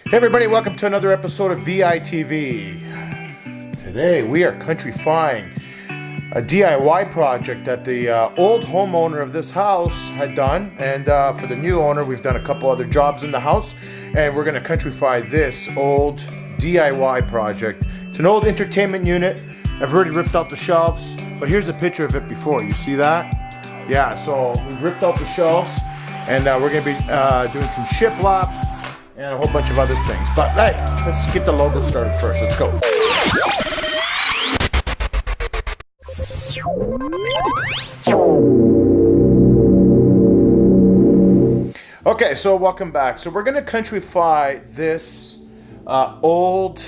Hey everybody, welcome to another episode of VITV. Today we are countryfying a DIY project that the old homeowner of this house had done, and for the new owner we've done a couple other jobs in the house, and we're going to countryfy this old DIY project. It's an old entertainment unit. I've already ripped out the shelves, but here's a picture of it before. You see that? Yeah, so we've ripped out the shelves, and we're going to be doing some shiplap and a whole bunch of other things. But hey, let's get the logo started first. Let's go. Okay, so welcome back. So we're going to countryfy this old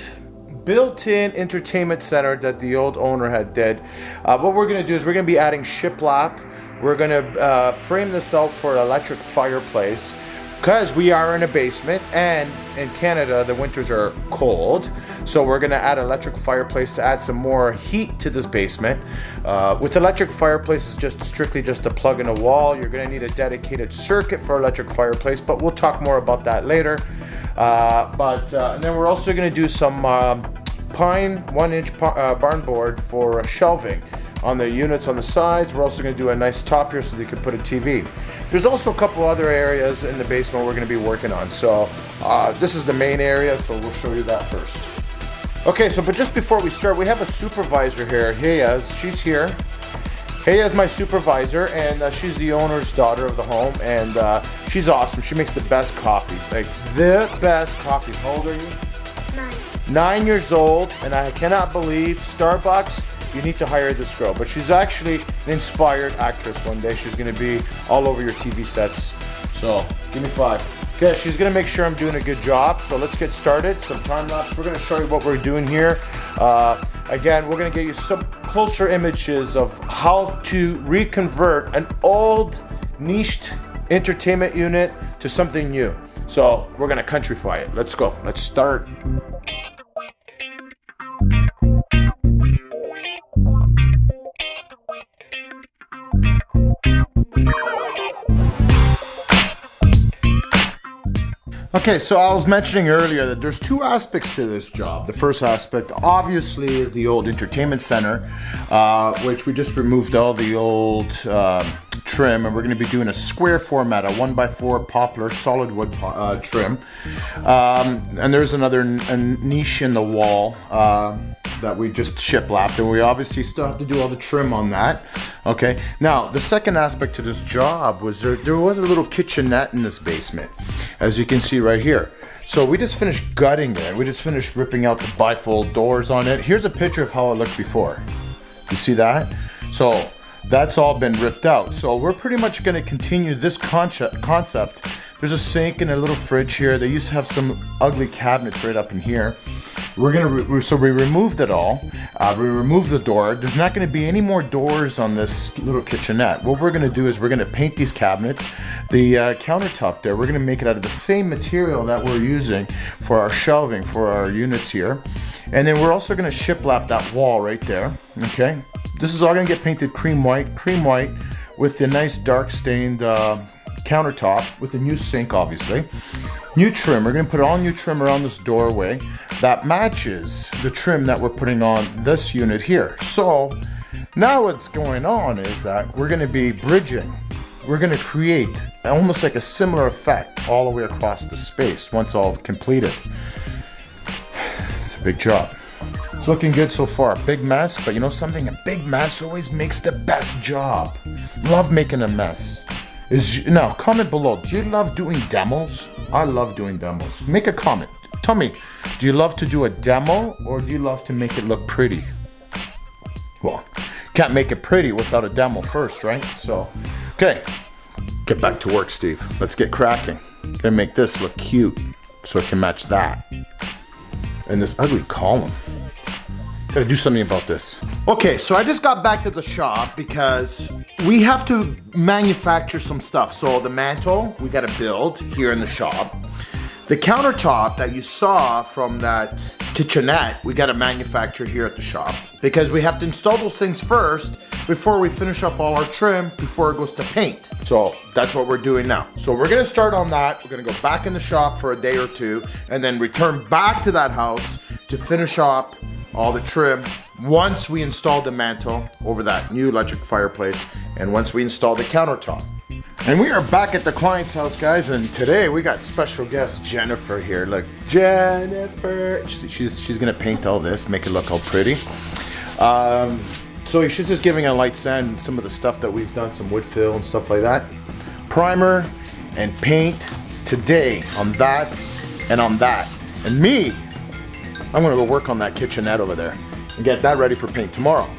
built-in entertainment center that the old owner had did. What we're going to do is we're going to be adding shiplap. We're going to frame this out for an electric fireplace, because we are in a basement, and in Canada the winters are cold, so we're going to add an electric fireplace to add some more heat to this basement. With electric fireplaces, strictly just a plug in a wall. You're going to need a dedicated circuit for electric fireplace, but we'll talk more about that later. And then we're also going to do some pine 1-inch barn board for shelving on the units on the sides. We're also going to do a nice top here so they can put a TV. There's also a couple other areas in the basement we're going to be working on. So this is the main area, so we'll show you that first. Okay, but just before we start, we have a supervisor here. Heya, she's here. Heya is my supervisor, and she's the owner's daughter of the home, and she's awesome. She makes the best coffees, like the best coffees. How old are you? 9 years old, and I cannot believe Starbucks, you need to hire this girl. But she's actually an inspired actress. One day she's going to be all over your TV sets. So give me 5. Okay, she's going to make sure I'm doing a good job. So let's get started. Some time lapse. We're going to show you what we're doing here. Again, we're going to get you some closer images of how to reconvert an old niched entertainment unit to something new. So we're going to countryfy it. Let's go. Let's start. Okay, so I was mentioning earlier that there's 2 aspects to this job. The first aspect, obviously, is the old entertainment center, which we just removed all the old trim, and we're going to be doing a square format, a 1x4 poplar solid wood trim. And there's another niche in the wall that we just shiplapped, and we obviously still have to do all the trim on that. Okay, now the second aspect to this job was there was a little kitchenette in this basement, as you can see right here. So we just finished gutting it. We just finished ripping out the bifold doors on it. Here's a picture of how it looked before. You see that? So that's all been ripped out. So we're pretty much going to continue this concept. There's a sink and a little fridge here. They used to have some ugly cabinets right up in here. We're gonna so we removed it all. We removed the door. There's not going to be any more doors on this little kitchenette. What we're going to do is we're going to paint these cabinets. The countertop there, we're going to make it out of the same material that we're using for our shelving for our units here. And then we're also going to shiplap that wall right there. Okay, this is all going to get painted cream white with the nice dark stained countertop with a new sink, obviously. New trim. We're going to put all new trim around this doorway that matches the trim that we're putting on this unit here. So now what's going on is that we're going to be bridging. We're going to create almost like a similar effect all the way across the space once all completed. It's a big job. It's looking good so far. Big mess, but you know something? A big mess always makes the best job. Love making a mess. Now, comment below. Do you love doing demos? I love doing demos. Make a comment. Tell me, do you love to do a demo, or do you love to make it look pretty? Well, can't make it pretty without a demo first, right? So, okay, get back to work, Steve. Let's get cracking. Gonna make this look cute so it can match that. And this ugly column. Gotta do something about this. Okay, so I just got back to the shop because we have to manufacture some stuff. So the mantle we gotta build here in the shop. The countertop that you saw from that kitchenette, we got to manufacture here at the shop because we have to install those things first before we finish off all our trim before it goes to paint. So that's what we're doing now. So we're gonna start on that. We're gonna go back in the shop for a day or two and then return back to that house to finish up all the trim once we install the mantle over that new electric fireplace and once we install the countertop. And we are back at the client's house, guys, and today we got special guest Jennifer here. Look, Jennifer. She's gonna paint all this, make it look all pretty. So she's just giving a light sand some of the stuff that we've done, some wood fill and stuff like that. Primer and paint today on that and on that. And me, I'm gonna go work on that kitchenette over there and get that ready for paint tomorrow.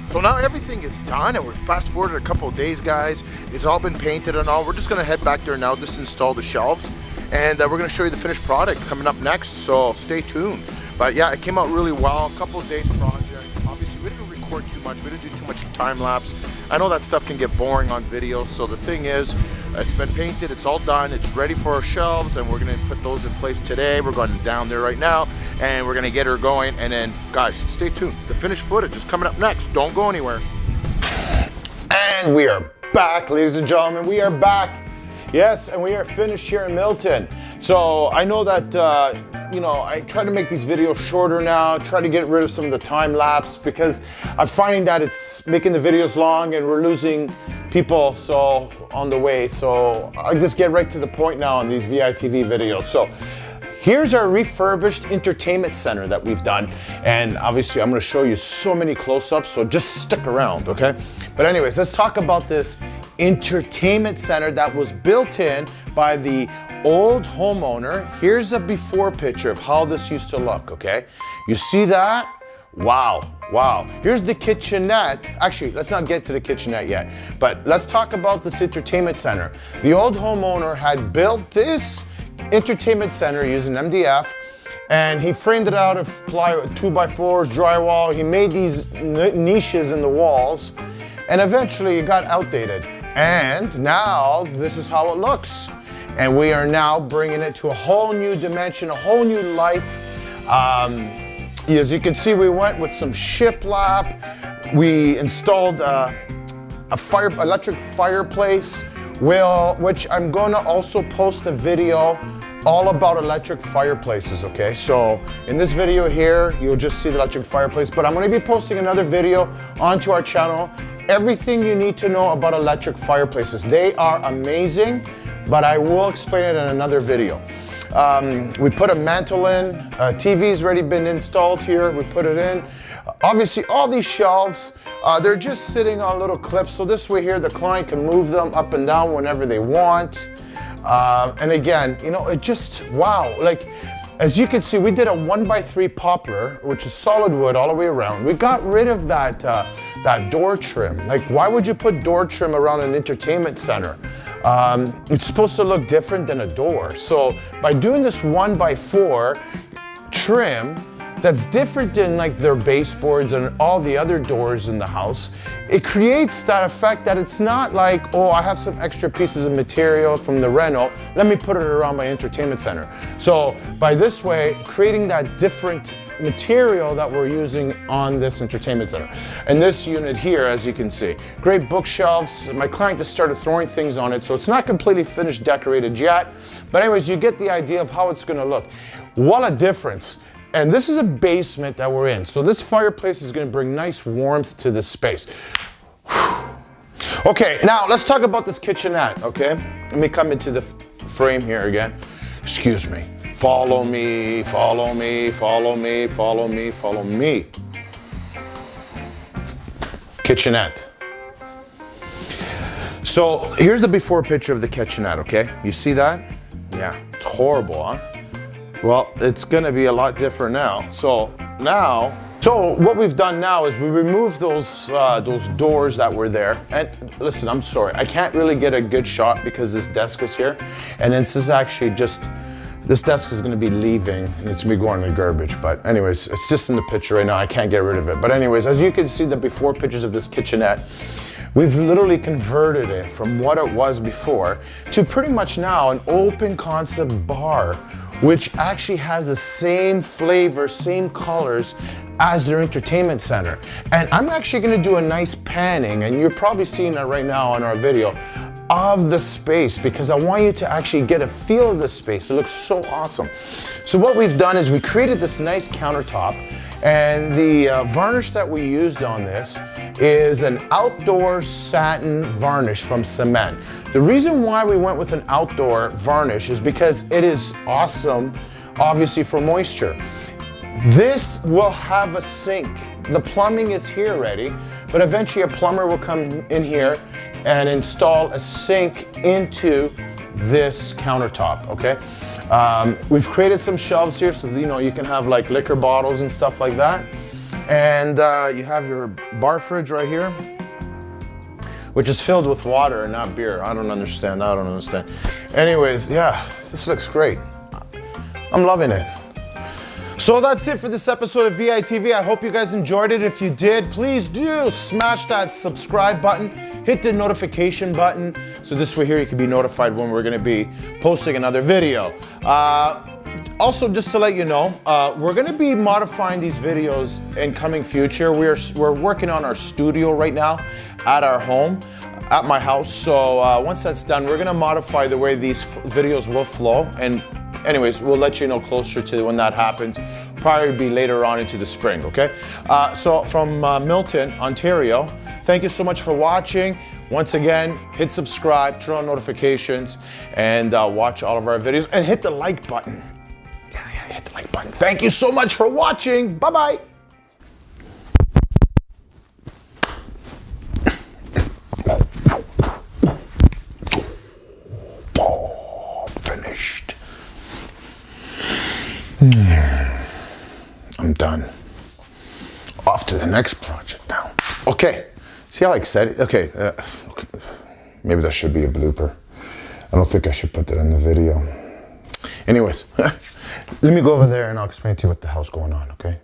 So now everything is done and we're fast forwarded a couple of days, guys. It's all been painted and all. We're just gonna head back there now, just install the shelves. And we're gonna show you the finished product coming up next, so stay tuned. But yeah, it came out really well, a couple of days project. Obviously, we didn't record too much, we didn't do too much time lapse. I know that stuff can get boring on video, so the thing is, it's been painted, it's all done, it's ready for our shelves, and we're gonna put those in place today. We're going down there right now, and we're gonna get her going, and then, guys, stay tuned. The finished footage is coming up next. Don't go anywhere. And we are back, ladies and gentlemen, we are back. Yes, and we are finished here in Milton. So I know that, you know, I try to make these videos shorter now, try to get rid of some of the time lapse because I'm finding that it's making the videos long and we're losing people on the way. So I just get right to the point now on these VITV videos. So here's our refurbished entertainment center that we've done. And obviously I'm gonna show you so many close-ups, so just stick around, okay? But anyways, let's talk about this entertainment center that was built in by the old homeowner. Here's a before picture of how this used to look, okay? You see that? Wow, wow. Here's the kitchenette. Actually, let's not get to the kitchenette yet, but let's talk about this entertainment center. The old homeowner had built this entertainment center using MDF, and he framed it out of plywood, 2x4s, drywall. He made these niches in the walls, and eventually it got outdated. And now this is how it looks. And we are now bringing it to a whole new dimension, a whole new life. As you can see, we went with some shiplap. We installed a electric fireplace, which I'm gonna also post a video all about electric fireplaces, okay? So in this video here, you'll just see the electric fireplace, but I'm gonna be posting another video onto our channel. Everything you need to know about electric fireplaces. They are amazing, but I will explain it in another video. We put a mantle in, TV's already been installed here, we put it in. Obviously all these shelves, they're just sitting on little clips, so this way here the client can move them up and down whenever they want. And again, you know, it just, wow. Like, as you can see, we did a 1x3 poplar, which is solid wood all the way around. We got rid of that, that door trim. Like, why would you put door trim around an entertainment center? It's supposed to look different than a door. So by doing this 1x4 trim, that's different than like their baseboards and all the other doors in the house, it creates that effect that it's not like, oh, I have some extra pieces of material from the rental, let me put it around my entertainment center. So by this way, creating that different material that we're using on this entertainment center. And this unit here, as you can see, great bookshelves. My client just started throwing things on it, so it's not completely finished decorated yet. But anyways, you get the idea of how it's gonna look. What a difference. And this is a basement that we're in. So this fireplace is gonna bring nice warmth to this space. Whew. Okay, now let's talk about this kitchenette, okay? Let me come into the frame here again. Excuse me. Follow me, follow me, follow me, follow me, follow me. Kitchenette. So here's the before picture of the kitchenette, okay? You see that? Yeah, it's horrible, huh? Well, it's gonna be a lot different now. So what we've done now is we removed those doors that were there. And listen, I'm sorry, I can't really get a good shot because this desk is here. And then this is actually just, this desk is gonna be leaving and it's gonna be going in the garbage. But anyways, it's just in the picture right now, I can't get rid of it. But anyways, as you can see the before pictures of this kitchenette, We've literally converted it from what it was before to pretty much now an open concept bar, which actually has the same flavor, same colors as their entertainment center. And I'm actually gonna do a nice panning, and you're probably seeing that right now on our video, of the space, because I want you to actually get a feel of the space. It looks so awesome. So what we've done is we created this nice countertop, and the varnish that we used on this is an outdoor satin varnish from Cement. The reason why we went with an outdoor varnish is because it is awesome, obviously, for moisture. This will have a sink. The plumbing is here already, but eventually a plumber will come in here and install a sink into this countertop, okay? We've created some shelves here so you can have like liquor bottles and stuff like that. And you have your bar fridge right here, which is filled with water and not beer. I don't understand. Anyways, yeah, this looks great. I'm loving it. So that's it for this episode of VITV. I hope you guys enjoyed it. If you did, please do smash that subscribe button, hit the notification button, so this way here you can be notified when we're gonna be posting another video. Also, just to let you know, we're gonna be modifying these videos in coming future. We're working on our studio right now at our home, at my house. So once that's done, we're gonna modify the way these videos will flow. And anyways, we'll let you know closer to when that happens. Probably be later on into the spring, okay? So from Milton, Ontario, thank you so much for watching. Once again, hit subscribe, turn on notifications, and watch all of our videos. And hit the like button. Yeah, hit the like button. Thank you so much for watching. Bye-bye. Finished. I'm done. Off to the next project now. Okay, see how excited? Okay, maybe that should be a blooper. I don't think I should put that in the video. Anyways, let me go over there and I'll explain to you what the hell's going on, okay?